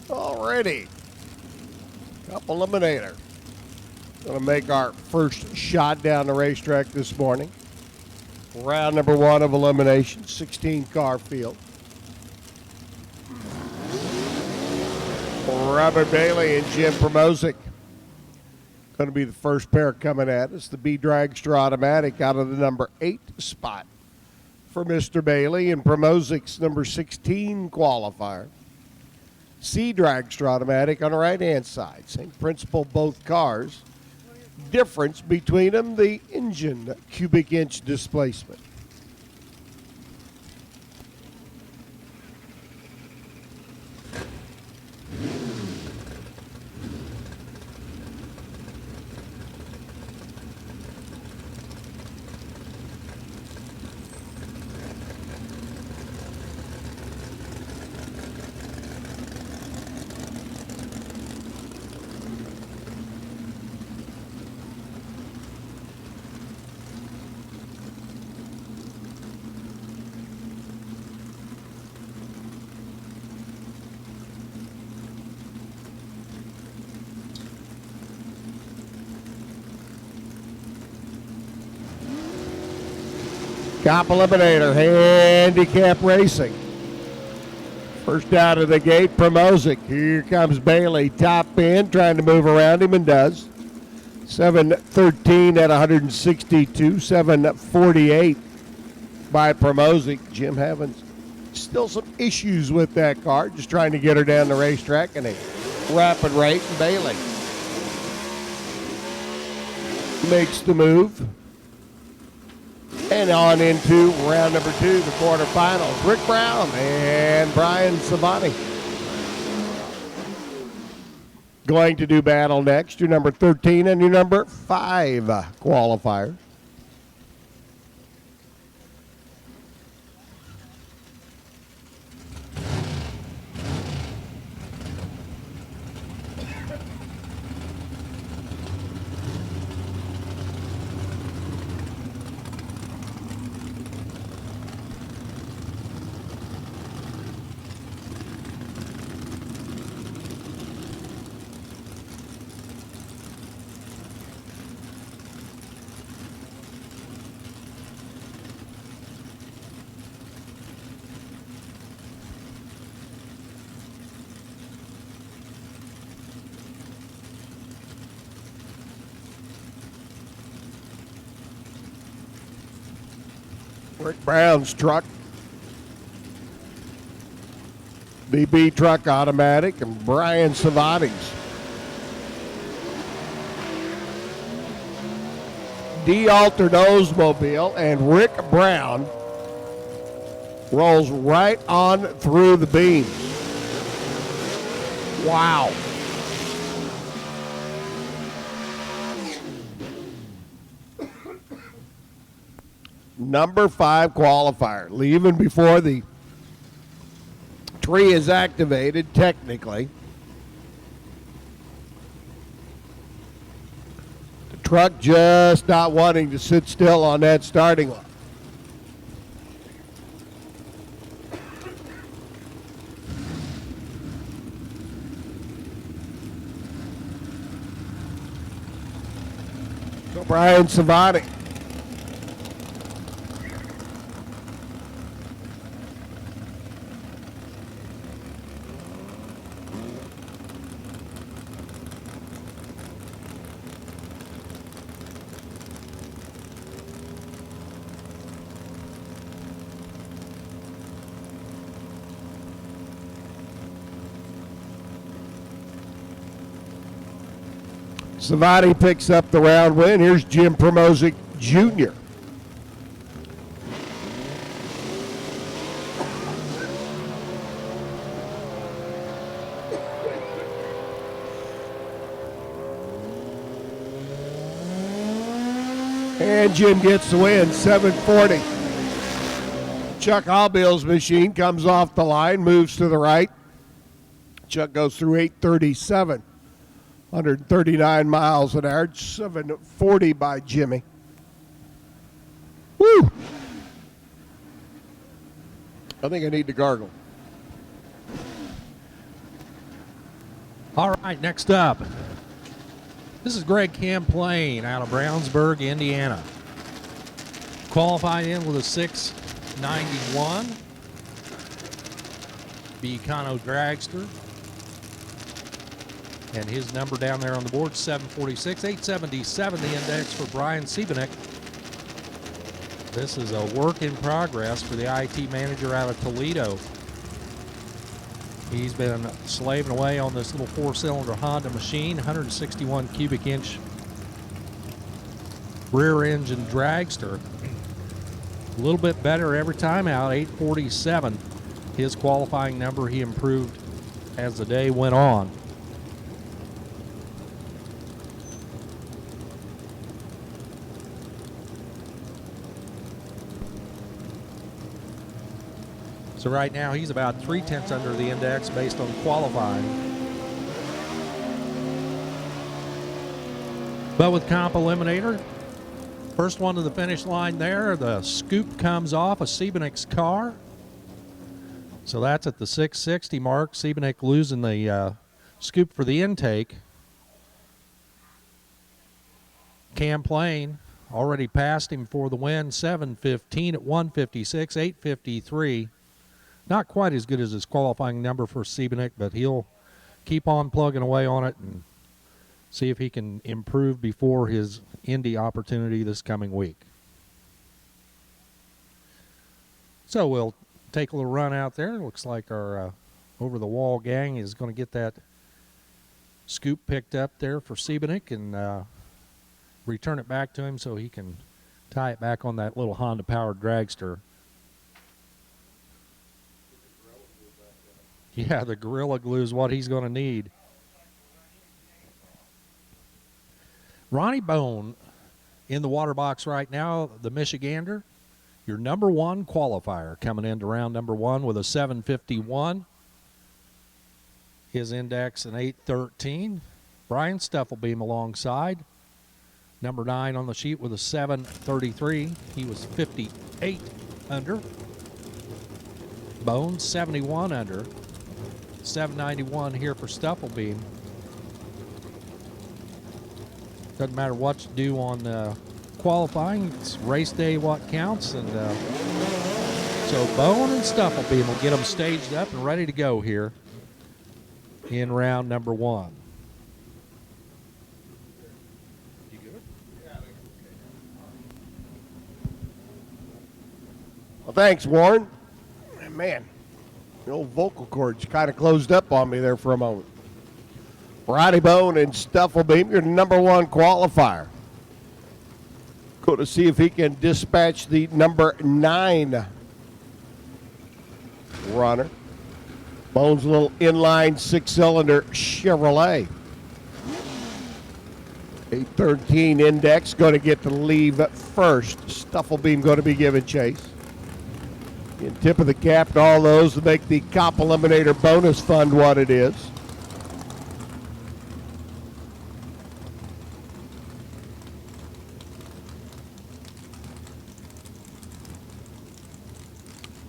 Alrighty. Cup Eliminator. Going to make our first shot down the racetrack this morning. Round number 1 of elimination, 16-car field. Robert Bailey and Jim Promosic. Going to be the first pair coming at us. The B Dragster Automatic out of the number 8 spot for Mr. Bailey, and Promosic's number 16 qualifier. C Dragster Automatic on the right-hand side. Same principle, both cars. Difference between them, the engine cubic inch displacement. Cup Eliminator, handicap racing. First out of the gate, Promosic. Here comes Bailey, top end, trying to move around him, and does. 7:13 at 162, 7:48 by Promosic. Jim having still some issues with that car, just trying to get her down the racetrack in a rapid rate, and Bailey makes the move. And on into round number 2, the quarterfinals. Rick Brown and Brian Savani going to do battle next. Your number 13 and your number 5 qualifier. Rick Brown's truck, BB Truck Automatic, and Brian Savani's de-altered Oldsmobile, and Rick Brown rolls right on through the beams. Wow. Number 5 qualifier, leaving before the tree is activated, technically. The truck just not wanting to sit still on that starting line. So Brian Savani. Savani picks up the round win. Here's Jim Promosic Jr. And Jim gets the win, 740. Chuck Hallbill's machine comes off the line, moves to the right. Chuck goes through 837. 139 miles an hour, 740 by Jimmy. Woo! I think I need to gargle. All right, next up. This is Greg Camplain out of Brownsburg, Indiana. Qualified in with a 691. Econo dragster. And his number down there on the board, 746. 877, the index for Brian Siebenek. This is a work in progress for the IT manager out of Toledo. He's been slaving away on this little 4-cylinder Honda machine, 161 cubic inch rear engine dragster. A little bit better every time out, 847. His qualifying number, he improved as the day went on. So right now he's about 3/10 under the index based on qualifying. But with Comp Eliminator, first one to the finish line there, the scoop comes off of Siebenek's car. So that's at the 660 mark. Siebenek losing the scoop for the intake. Camplain already passed him for the win, 715 at 156, 853. Not quite as good as his qualifying number for Siebenek, but he'll keep on plugging away on it and see if he can improve before his Indy opportunity this coming week. So we'll take a little run out there. Looks like our over-the-wall gang is going to get that scoop picked up there for Siebenek and return it back to him so he can tie it back on that little Honda-powered dragster. Yeah, the Gorilla Glue is what he's going to need. Ronnie Bone in the water box right now, the Michigander. Your number one qualifier coming into round number one with a 751. His index an 813. Brian Stuffelbeam alongside. Number 9 on the sheet with a 733. He was 58 under. Bone 71 under. 791 here for Stuffelbeam. Doesn't matter what you do on qualifying, it's race day what counts. And so Bone and Stuffelbeam will get them staged up and ready to go here in round number one. You good? Well, thanks, Warren. Man, the old vocal cords kind of closed up on me there for a moment. Ronnie Bone and Stuffelbeam, your number one qualifier. Go to see if he can dispatch the number 9 runner. Bone's a little inline 6-cylinder Chevrolet. 813 index, going to get to leave first. Stuffelbeam going to be giving chase. And tip of the cap to all those to make the Comp Eliminator bonus fund what it is.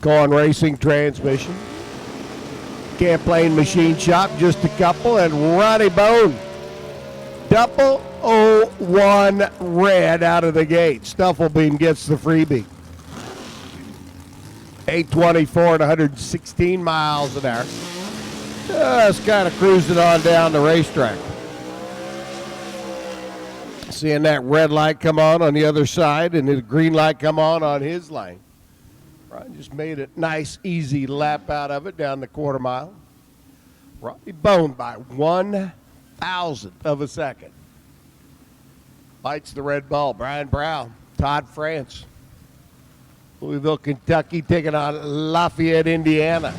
Gone Racing transmission. Camplain Machine Shop, just a couple, and Ronnie Bone. 001 red out of the gate. Stuffelbeam gets the freebie. 824 and 116 miles an hour. Just kind of cruising on down the racetrack. Seeing that red light come on the other side and the green light come on his lane. Brian just made a nice, easy lap out of it down the quarter mile. Ronnie Bone by 1,000th of a second. Lights the red ball. Brian Brown, Todd France. Louisville, Kentucky, taking on Lafayette, Indiana.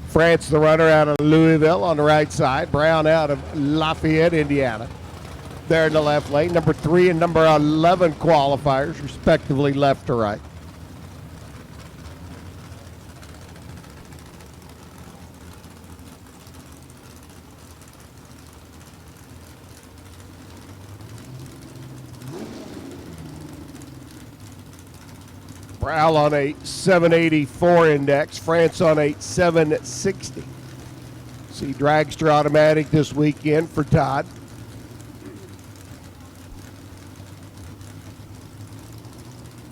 France, the runner out of Louisville on the right side. Brown out of Lafayette, Indiana. There in the left lane. Number 3 and number 11 qualifiers, respectively, left to right. Brown on a 784 index. France on a 760. See dragster automatic this weekend for Todd.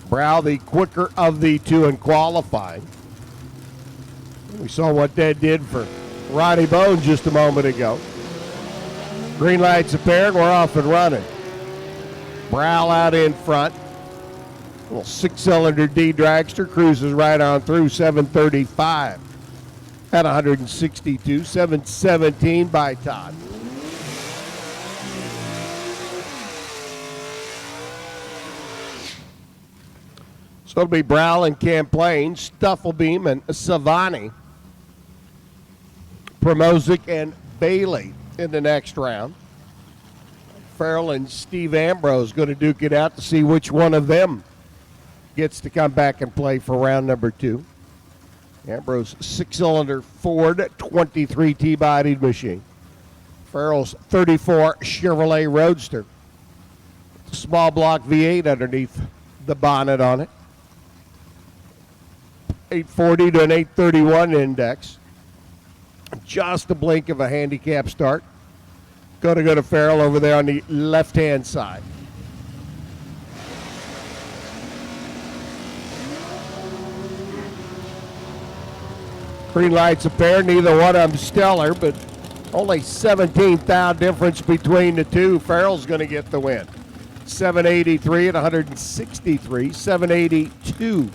Brow, the quicker of the two in qualifying. We saw what that did for Ronnie Bone just a moment ago. Green lights appearing, we're off and running. Brow out in front. Little 6-cylinder D dragster cruises right on through 735 at 162, 717 by Todd. So it'll be Brow and Champlain, Stufflebeam and Savani, Promozic and Bailey in the next round. Farrell and Steve Ambrose going to duke it out to see which one of them gets to come back and play for round number 2. Ambrose 6-cylinder Ford 23 T-bodied machine. Farrell's 34 Chevrolet Roadster. Small block V8 underneath the bonnet on it. 840 to an 831 index. Just a blink of a handicap start. Going to go to Farrell over there on the left-hand side. Green lights a pair, neither one of them stellar, but only 17th difference between the two. Farrell's going to get the win. 783 at 163, 782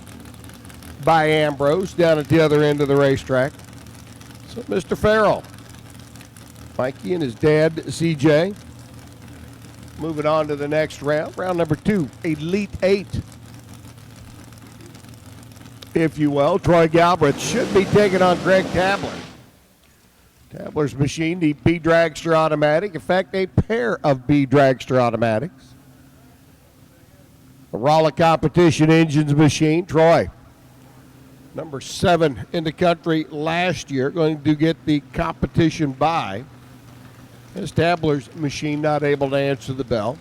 by Ambrose down at the other end of the racetrack. So Mr. Farrell, Mikey and his dad, CJ, moving on to the next round. Round number 2, Elite 8. If you will, Troy Galbraith should be taking on Greg Tabler. Tabler's machine, the B Dragster automatic. In fact, a pair of B Dragster automatics. A Rolla Competition Engines machine. Troy, number 7 in the country last year, going to get the competition bye. As Tabler's machine not able to answer the bell.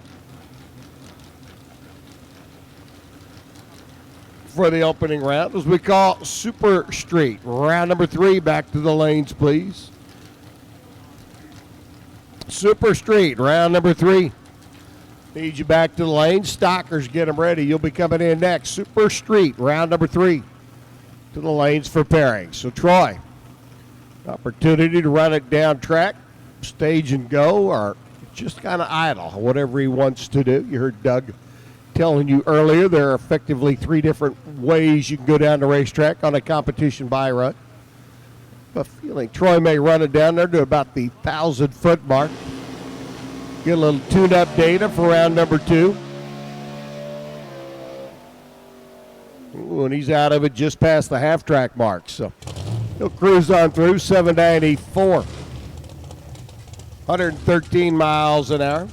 For the opening round, as we call Super Street. Round number 3, back to the lanes, please. Super Street, round number 3. Need you back to the lanes. Stockers, get them ready. You'll be coming in next. Super Street, round number 3. To the lanes for pairing. So Troy, opportunity to run it down track, stage and go, or just kind of idle, whatever he wants to do. You heard Doug telling you earlier there are effectively 3 different ways you can go down the racetrack on a competition bye run. But feeling Troy may run it down there to about the 1,000-foot mark. Get a little tune-up data for round number 2. Ooh, and he's out of it just past the half-track mark. So he'll cruise on through 794. 113 miles an hour.